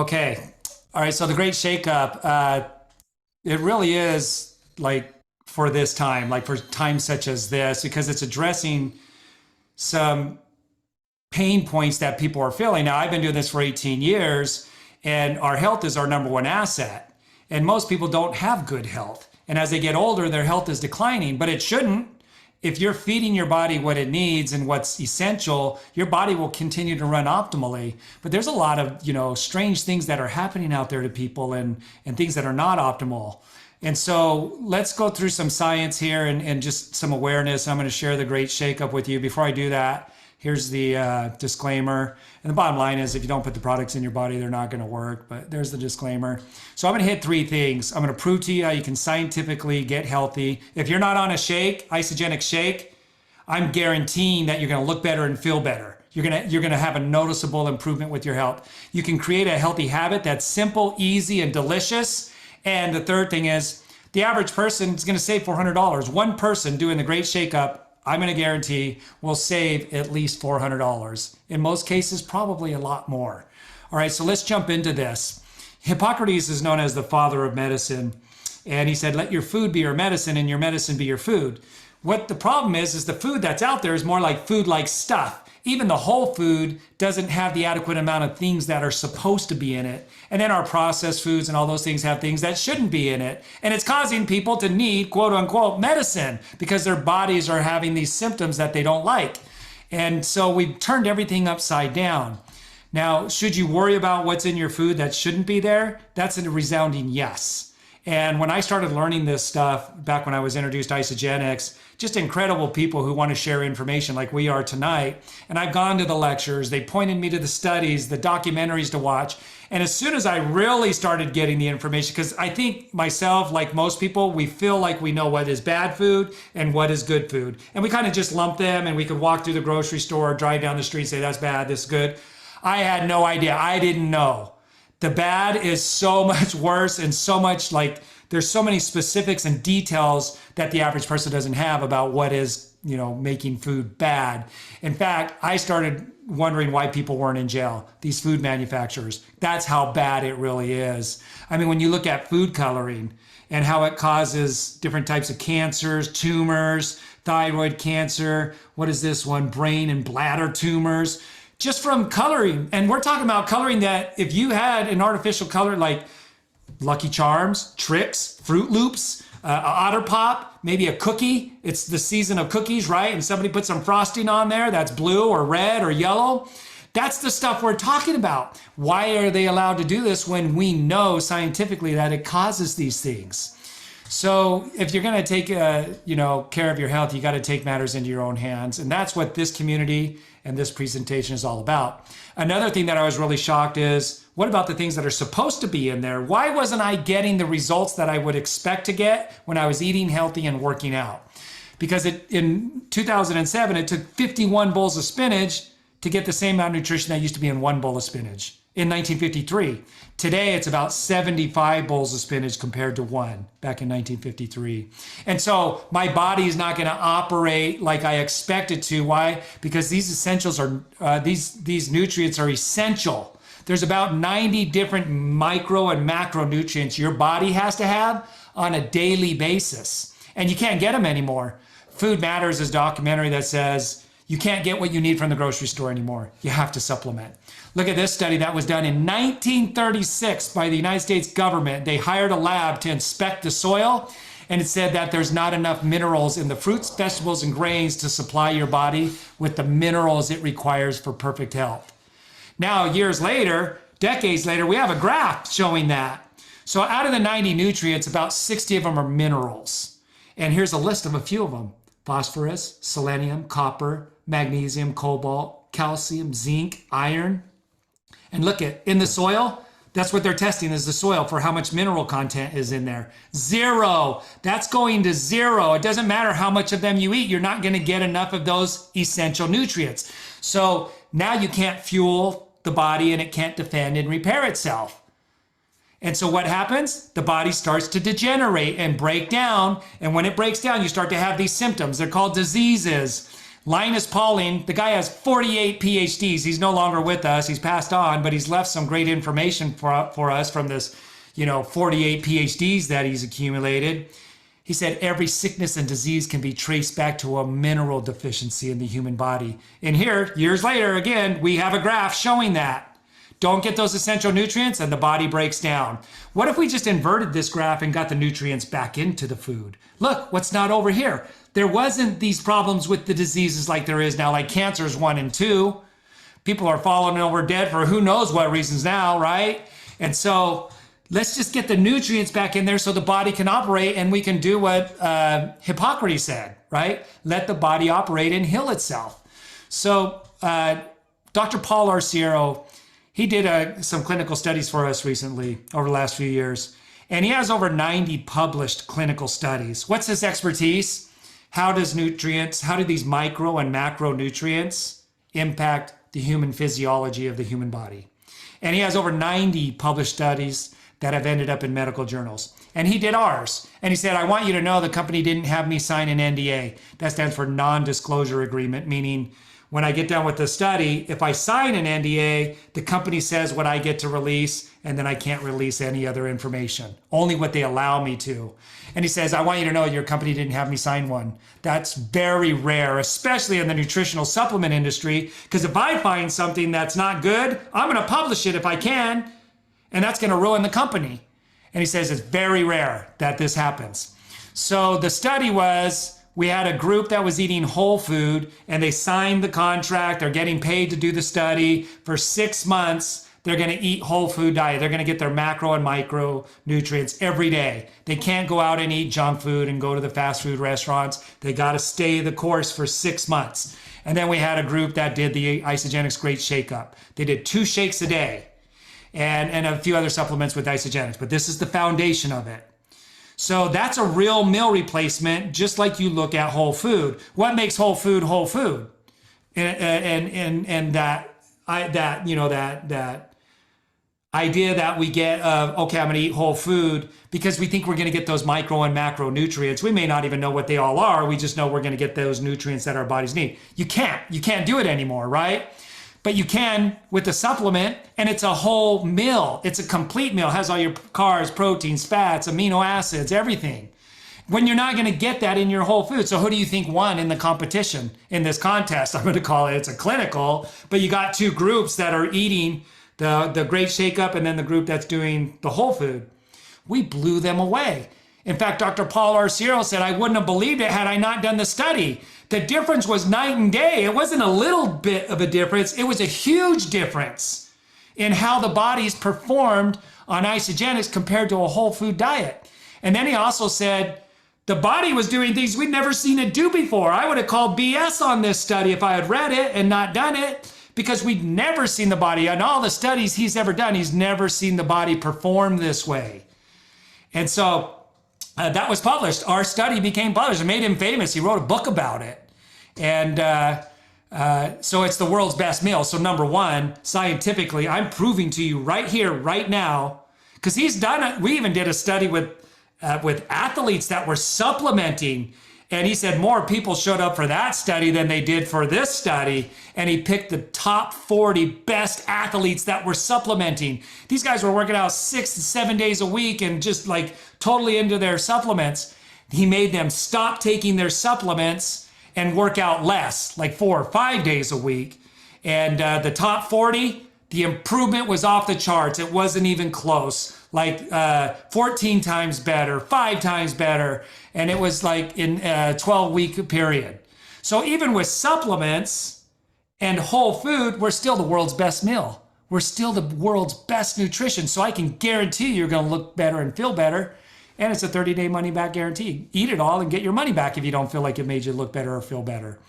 Okay. All right. So the Great Shakeup, it really is like for this time, like for times such as this, because it's addressing some pain points that people are feeling. Now, I've been doing this for 18 years, and our health is our number one asset. And most people don't have good health. And as they get older, their health is declining, but it shouldn't. If you're feeding your body what it needs and what's essential, your body will continue to run optimally. But there's a lot of, strange things that are happening out there to people and things that are not optimal. And so let's go through some science here and just some awareness. I'm going to share the Great Shakeup with you. Before I do that, here's the disclaimer. And the bottom line is if you don't put the products in your body, they're not going to work. But there's the disclaimer. So I'm going to hit three things. I'm going to prove to you how you can scientifically get healthy. If you're not on a shake, isogenic shake, I'm guaranteeing that you're going to look better and feel better. You're going to have a noticeable improvement with your health. You can create a healthy habit that's simple, easy, and delicious. And the third thing is the average person is going to save $400. One person doing the Great Shakeup, I'm going to guarantee, will save at least $400. In most cases, probably a lot more. All right, so let's jump into this. Hippocrates is known as the father of medicine. And he said, let your food be your medicine and your medicine be your food. What the problem is the food that's out there is more like food-like stuff. Even the whole food doesn't have the adequate amount of things that are supposed to be in it. And then our processed foods and all those things have things that shouldn't be in it. And it's causing people to need, quote unquote, medicine because their bodies are having these symptoms that they don't like. And so we've turned everything upside down. Now, should you worry about what's in your food that shouldn't be there? That's a resounding yes. And when I started learning this stuff back when I was introduced to Isagenix, just incredible people who want to share information like we are tonight. And I've gone to the lectures, they pointed me to the studies, the documentaries to watch. And as soon as I really started getting the information, because I think myself, like most people, we feel like we know what is bad food and what is good food. And we kind of just lump them and we could walk through the grocery store, drive down the street, say that's bad, this is good. I had no idea. I didn't know. The bad is so much worse and so much like there's so many specifics and details that the average person doesn't have about what is, making food bad. In fact, I started wondering why people weren't in jail, these food manufacturers. That's how bad it really is. I mean, when you look at food coloring and how it causes different types of cancers, tumors, thyroid cancer, what is this one? Brain and bladder tumors. Just from coloring. And we're talking about coloring that if you had an artificial color like Lucky Charms, Trix, Fruit Loops, Otter Pop, maybe a cookie. It's the season of cookies, right? And somebody put some frosting on there that's blue or red or yellow. That's the stuff we're talking about. Why are they allowed to do this when we know scientifically that it causes these things? So if you're going to take care of your health, you got to take matters into your own hands. And that's what this community and this presentation is all about. Another thing that I was really shocked is, what about the things that are supposed to be in there? Why wasn't I getting the results that I would expect to get when I was eating healthy and working out? Because in 2007, it took 51 bowls of spinach to get the same amount of nutrition that used to be in one bowl of spinach. In 1953. Today, it's about 75 bowls of spinach compared to one back in 1953. And so my body is not going to operate like I expect it to. Why? Because these essentials are, these nutrients are essential. There's about 90 different micro and macronutrients your body has to have on a daily basis. And you can't get them anymore. Food Matters is a documentary that says you can't get what you need from the grocery store anymore. You have to supplement. Look at this study that was done in 1936 by the United States government. They hired a lab to inspect the soil, and it said that there's not enough minerals in the fruits, vegetables, and grains to supply your body with the minerals it requires for perfect health. Now, years later, decades later, we have a graph showing that. So out of the 90 nutrients, about 60 of them are minerals. And here's a list of a few of them: phosphorus, selenium, copper, magnesium, cobalt, calcium, zinc, iron. And look at in the soil, that's what they're testing is the soil for how much mineral content is in there. 0. That's going to 0. It doesn't matter how much of them you eat. You're not going to get enough of those essential nutrients. So now you can't fuel the body and it can't defend and repair itself. And so what happens? The body starts to degenerate and break down. And when it breaks down, you start to have these symptoms. They're called diseases. Linus Pauling, the guy has 48 PhDs. He's no longer with us. He's passed on, but he's left some great information for us from this, 48 PhDs that he's accumulated. He said every sickness and disease can be traced back to a mineral deficiency in the human body. And here, years later, again, we have a graph showing that. Don't get those essential nutrients and the body breaks down. What if we just inverted this graph and got the nutrients back into the food? Look, what's not over here? There wasn't these problems with the diseases like there is now, like cancers 1 and 2. People are falling over dead for who knows what reasons now, right? And so let's just get the nutrients back in there so the body can operate and we can do what Hippocrates said, right? Let the body operate and heal itself. So Dr. Paul Arciero, he did some clinical studies for us recently over the last few years, and he has over 90 published clinical studies. What's his expertise? How do these micro and macronutrients impact the human physiology of the human body? And he has over 90 published studies that have ended up in medical journals. And he did ours. And he said, I want you to know the company didn't have me sign an NDA. That stands for non-disclosure agreement, meaning when I get done with the study, if I sign an NDA, the company says what I get to release, and then I can't release any other information, only what they allow me to. And he says, I want you to know your company didn't have me sign one. That's very rare, especially in the nutritional supplement industry, because if I find something that's not good, I'm going to publish it if I can, and that's going to ruin the company. And he says it's very rare that this happens. So the study was, we had a group that was eating whole food and they signed the contract. They're getting paid to do the study. For 6 months, they're going to eat whole food diet. They're going to get their macro and micronutrients every day. They can't go out and eat junk food and go to the fast food restaurants. They got to stay the course for 6 months. And then we had a group that did the Isagenix Great Shakeup. They did 2 shakes a day and a few other supplements with Isagenix, but this is the foundation of it. So that's a real meal replacement, just like you look at whole food. What makes whole food whole food? And that idea that we get of, okay, I'm going to eat whole food because we think we're going to get those micro and macronutrients. We may not even know what they all are. We just know we're going to get those nutrients that our bodies need. You can't do it anymore, right? But you can with the supplement, and it's a whole meal. It's a complete meal. It has all your carbs, proteins, fats, amino acids, everything. When you're not going to get that in your whole food. So who do you think won in the competition, in this contest? I'm going to call it, it's a clinical, but you got 2 groups that are eating the Great Shakeup and then the group that's doing the whole food. We blew them away. In fact, Dr. Paul Arciero said, I wouldn't have believed it had I not done the study. The difference was night and day. It wasn't a little bit of a difference. It was a huge difference in how the bodies performed on Isagenix compared to a whole food diet. And then he also said the body was doing things we'd never seen it do before. I would have called BS on this study if I had read it and not done it, because we'd never seen the body. In all the studies he's ever done, he's never seen the body perform this way. And so that was published. Our study became published. It made him famous. He wrote a book about it. And so it's the world's best meal. So number one, scientifically, I'm proving to you right here, right now, because he's done it. We even did a study with athletes that were supplementing. And he said more people showed up for that study than they did for this study. And he picked the top 40 best athletes that were supplementing. These guys were working out 6 to 7 days a week and just like totally into their supplements. He made them stop taking their supplements and work out less, like 4 or 5 days a week. And the top 40, the improvement was off the charts. It wasn't even close. Like 14 times better, 5 times better. And it was like in a 12-week period. So even with supplements and whole food, we're still the world's best meal. We're still the world's best nutrition. So I can guarantee you're going to look better and feel better. And it's a 30-day money-back guarantee. Eat it all and get your money back if you don't feel like it made you look better or feel better.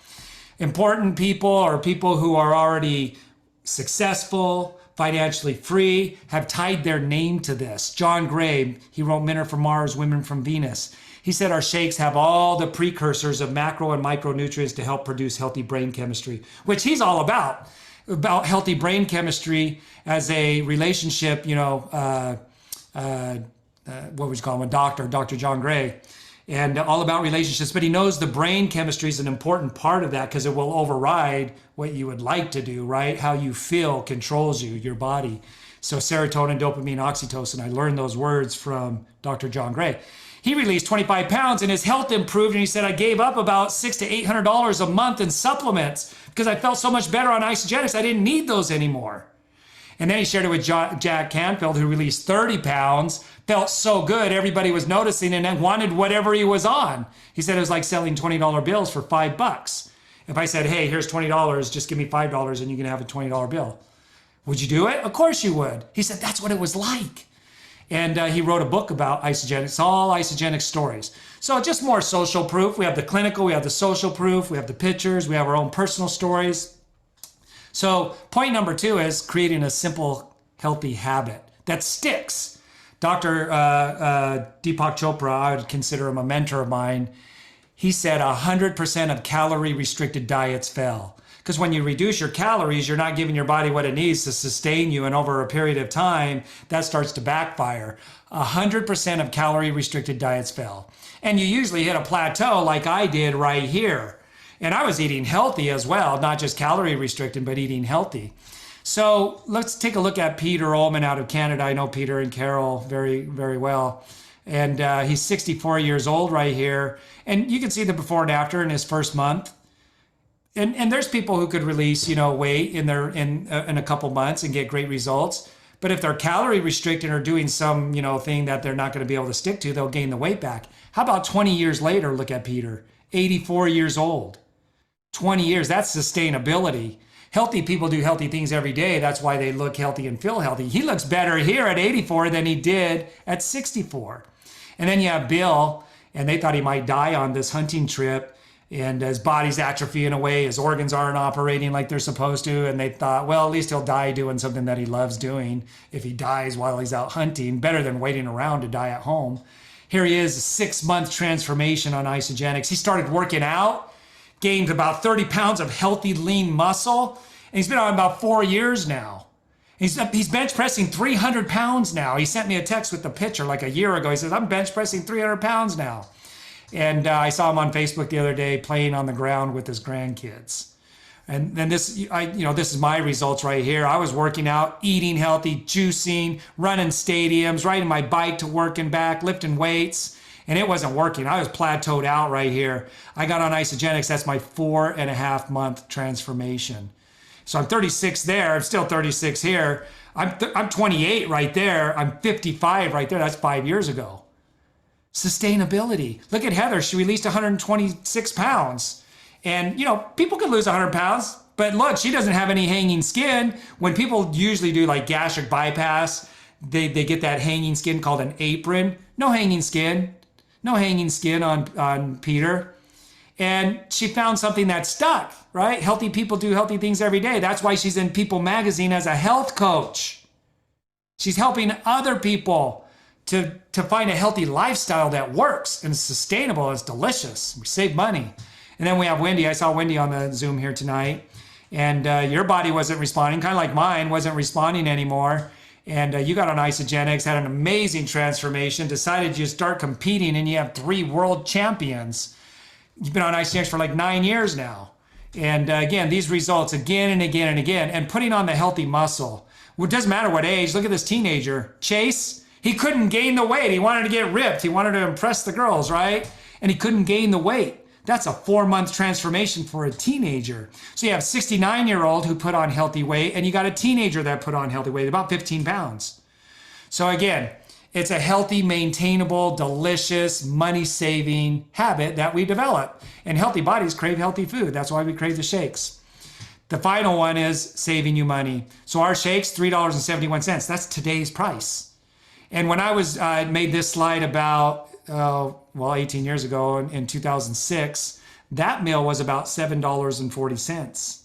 Important people or people who are already successful, financially free, have tied their name to this. John Gray, he wrote Men Are From Mars, Women From Venus. He said our shakes have all the precursors of macro and micronutrients to help produce healthy brain chemistry, which he's all about healthy brain chemistry as a relationship, what would you call him, a doctor, Dr. John Gray. and all about relationships. But he knows the brain chemistry is an important part of that because it will override what you would like to do, right? How you feel controls you, your body. So serotonin, dopamine, oxytocin, I learned those words from Dr. John Gray. He released 25 pounds and his health improved. And he said, I gave up about $600 to $800 a month in supplements because I felt so much better on Isagenix. I didn't need those anymore. And then he shared it with Jack Canfield, who released 30 pounds, felt so good. Everybody was noticing and then wanted whatever he was on. He said it was like selling $20 bills for $5. If I said, hey, here's $20, just give me $5 and you can have a $20 bill. Would you do it? Of course you would. He said, that's what it was like. And he wrote a book about Isagenix, all Isagenix stories. So just more social proof. We have the clinical, we have the social proof, we have the pictures, we have our own personal stories. So point number 2 is creating a simple, healthy habit that sticks. Dr. Deepak Chopra, I would consider him a mentor of mine. He said 100% of calorie-restricted diets fail. Because when you reduce your calories, you're not giving your body what it needs to sustain you. And over a period of time, that starts to backfire. 100% of calorie-restricted diets fail. And you usually hit a plateau like I did right here. And I was eating healthy as well, not just calorie restricted, but eating healthy. So let's take a look at Peter Ullman out of Canada. I know Peter and Carol very, very well. And he's 64 years old right here. And you can see the before and after in his first month. And there's people who could release, weight in a couple months and get great results. But if they're calorie restricted or doing some, thing that they're not going to be able to stick to, they'll gain the weight back. How about 20 years later? Look at Peter, 84 years old. 20 years, that's sustainability. Healthy people do healthy things every day. That's why they look healthy and feel healthy. He looks better here at 84 than he did at 64. And then you have Bill, and they thought he might die on this hunting trip. And his body's atrophying away, his organs aren't operating like they're supposed to. And they thought, well, at least he'll die doing something that he loves doing if he dies while he's out hunting, better than waiting around to die at home. Here he is, a 6-month transformation on Isagenix. He started working out, gained about 30 pounds of healthy, lean muscle. And he's been on about 4 years now. He's bench pressing 300 pounds now. He sent me a text with the picture like a year ago. He says, I'm bench pressing 300 pounds now. And I saw him on Facebook the other day playing on the ground with his grandkids. And then this is my results right here. I was working out, eating healthy, juicing, running stadiums, riding my bike to work and back, lifting weights, and it wasn't working. I was plateaued out right here. I got on Isagenix. That's my 4.5-month transformation. So I'm 36 there. I'm still 36 here. I'm 28 right there. I'm 55 right there. That's 5 years ago. Sustainability. Look at Heather. She released 126 pounds. And, people could lose 100 pounds, but look, she doesn't have any hanging skin. When people usually do like gastric bypass, they get that hanging skin called an apron. No hanging skin. No hanging skin on Peter. And she found something that stuck, right? Healthy people do healthy things every day. That's why she's in People magazine as a health coach. She's helping other people to find a healthy lifestyle that works and is sustainable, and it's delicious. We save money. And then we have Wendy. I saw Wendy on the Zoom here tonight. And your body wasn't responding, kind of like mine, wasn't responding anymore. And you got on Isagenix, had an amazing transformation, decided you start competing, and you have 3 world champions. You've been on Isagenix for like 9 years now. And again, these results again and again and again, and putting on the healthy muscle. Well, it doesn't matter what age. Look at this teenager, Chase. He couldn't gain the weight. He wanted to get ripped. He wanted to impress the girls, right? And he couldn't gain the weight. That's a 4-month transformation for a teenager. So you have a 69-year-old who put on healthy weight, and you got a teenager that put on healthy weight, about 15 pounds. So again, it's a healthy, maintainable, delicious, money-saving habit that we develop. And healthy bodies crave healthy food. That's why we crave the shakes. The final one is saving you money. So our shakes, $3.71. That's today's price. And when I was made this slide about 18 years ago in 2006, that meal was about $7.40.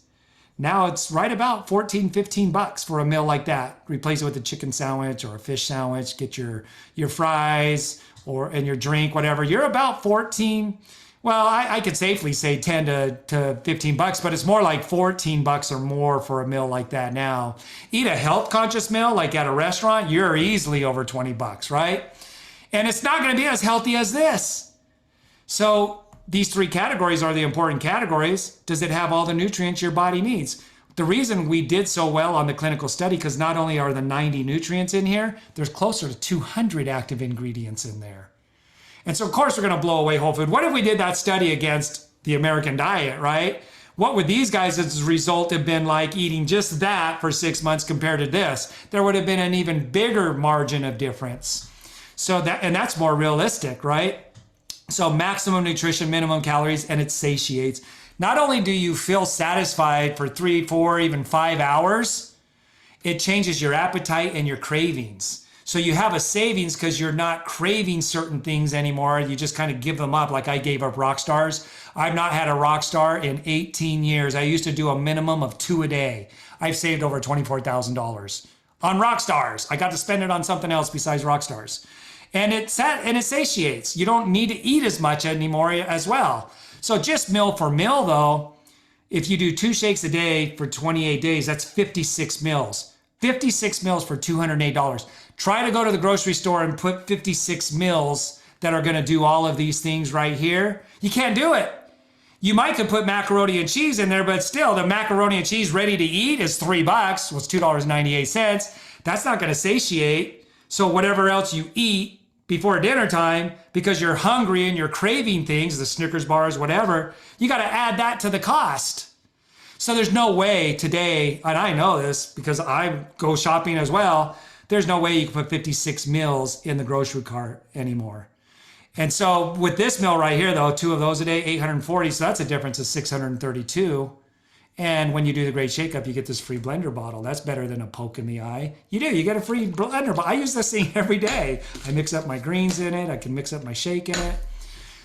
Now it's right about $14-15 for a meal like that. Replace it with a chicken sandwich or a fish sandwich. Get your fries and your drink, whatever. You're about 14. Well, I could safely say 10 to $15, but it's more like $14 or more for a meal like that now. Eat a health conscious meal like at a restaurant, you're easily over $20, right? And it's not going to be as healthy as this. So these three categories are the important categories. Does it have all the nutrients your body needs? The reason we did so well on the clinical study, because not only are the 90 nutrients in here, there's closer to 200 active ingredients in there. And so of course we're going to blow away whole food. What if we did that study against the American diet, right? What would these guys as a result have been like eating just that for 6 months compared to this? There would have been an even bigger margin of difference. So that's more realistic, right? So maximum nutrition, minimum calories, and it satiates. Not only do you feel satisfied for 3, 4, even 5 hours, it changes your appetite and your cravings. So you have a savings because you're not craving certain things anymore. You just kind of give them up, like I gave up Rockstars. I've not had a Rockstar in 18 years. I used to do a minimum of 2 a day. I've saved over $24,000 on Rockstars. I got to spend it on something else besides Rockstars. And it satiates. You don't need to eat as much anymore as well. So just meal for meal though, if you do 2 shakes a day for 28 days, that's 56 meals. 56 meals for $208. Try to go to the grocery store and put 56 meals that are going to do all of these things right here. You can't do it. You might could put macaroni and cheese in there, but still the macaroni and cheese ready to eat is $3. Well, it's $2.98. That's not going to satiate. So whatever else you eat before dinner time, because you're hungry and you're craving things, the Snickers bars, whatever, you got to add that to the cost. So there's no way today, and I know this because I go shopping as well, there's no way you can put 56 meals in the grocery cart anymore. And so with this meal right here though, 2 of those a day, 840, so that's a difference of 632. And when you do the Great Shake-Up, you get this free blender bottle. That's better than a poke in the eye. You do, you get a free blender bottle. I use this thing every day. I mix up my greens in it. I can mix up my shake in it.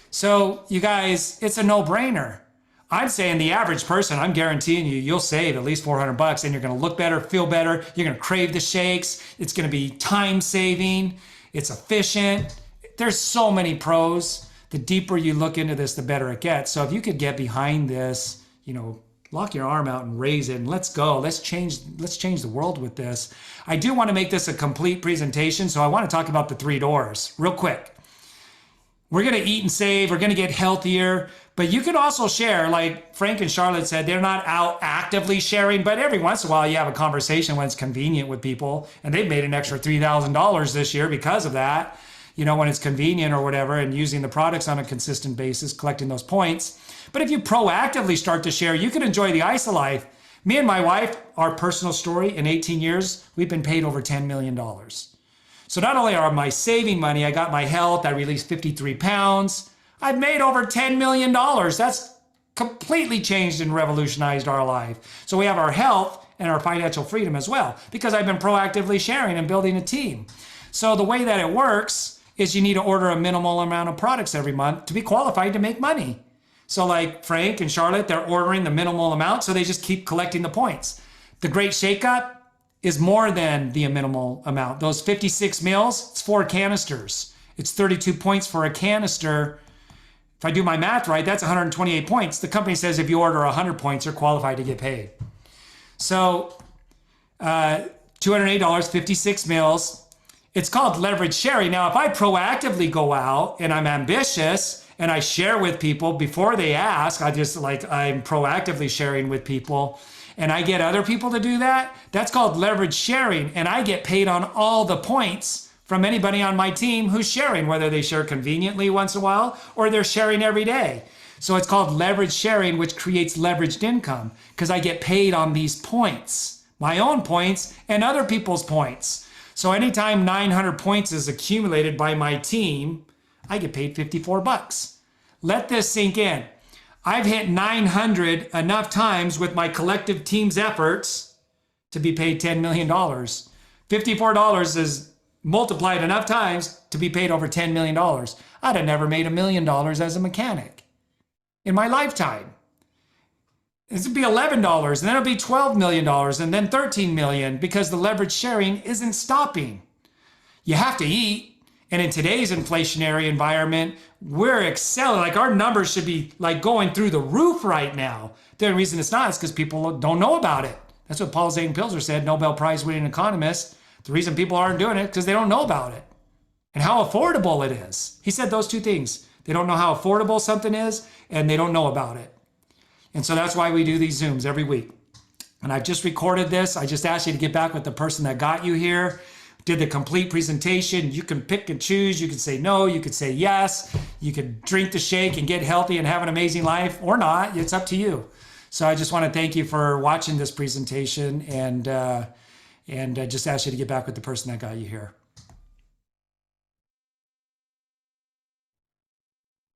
So you guys, it's a no-brainer. I'm saying the average person, I'm guaranteeing you, you'll save at least $400 and you're going to look better, feel better. You're going to crave the shakes. It's going to be time saving. It's efficient. There's so many pros. The deeper you look into this, the better it gets. So if you could get behind this, lock your arm out and raise it and let's go. Let's change the world with this. I do want to make this a complete presentation. So I want to talk about the 3 doors real quick. We're going to eat and save. We're going to get healthier. But you can also share, like Frank and Charlotte said, they're not out actively sharing, but every once in a while you have a conversation when it's convenient with people, and they've made an extra $3,000 this year because of that, when it's convenient or whatever, and using the products on a consistent basis, collecting those points. But if you proactively start to share, you can enjoy the IsaLife. Me and my wife, our personal story, in 18 years, we've been paid over $10 million. So not only am I saving money, I got my health, I released 53 pounds, I've made over $10 million. That's completely changed and revolutionized our life. So we have our health and our financial freedom as well, because I've been proactively sharing and building a team. So the way that it works is you need to order a minimal amount of products every month to be qualified to make money. So like Frank and Charlotte, they're ordering the minimal amount, so they just keep collecting the points. The Great Shake-Up is more than the minimal amount. Those 56 meals, it's 4 canisters. It's 32 points for a canister. If I do my math right, that's 128 points. The company says if you order 100 points, you're qualified to get paid. So $208, 56 meals. It's called leverage sharing. Now, if I proactively go out and I'm ambitious and I share with people before they ask, I'm proactively sharing with people and I get other people to do that, that's called leverage sharing. And I get paid on all the points from anybody on my team who's sharing, whether they share conveniently once in a while or they're sharing every day. So it's called leverage sharing, which creates leveraged income because I get paid on these points, my own points and other people's points. So anytime 900 points is accumulated by my team, I get paid $54. Let this sink in. I've hit 900 enough times with my collective team's efforts to be paid $10 million. $54 is multiplied enough times to be paid over $10 million. I'd have never made $1 million as a mechanic in my lifetime. This would be $11, and then it'll be $12 million, and then $13 million, because the leverage sharing isn't stopping. You have to eat, and in today's inflationary environment, we're excelling. Like our numbers should be like going through the roof right now. The only reason it's not is because people don't know about it. That's what Paul Zane Pilzer said, Nobel Prize winning economist. The reason people aren't doing it because they don't know about it and how affordable it is. He said those 2 things. They don't know how affordable something is, and they don't know about it. And so that's why we do these Zooms every week. And I've just recorded this. I just asked you to get back with the person that got you here, did the complete presentation. You can pick and choose. You can say no, you could say yes. You could drink the shake and get healthy and have an amazing life, or not. It's up to you. So I just want to thank you for watching this presentation, and just ask you to get back with the person that got you here.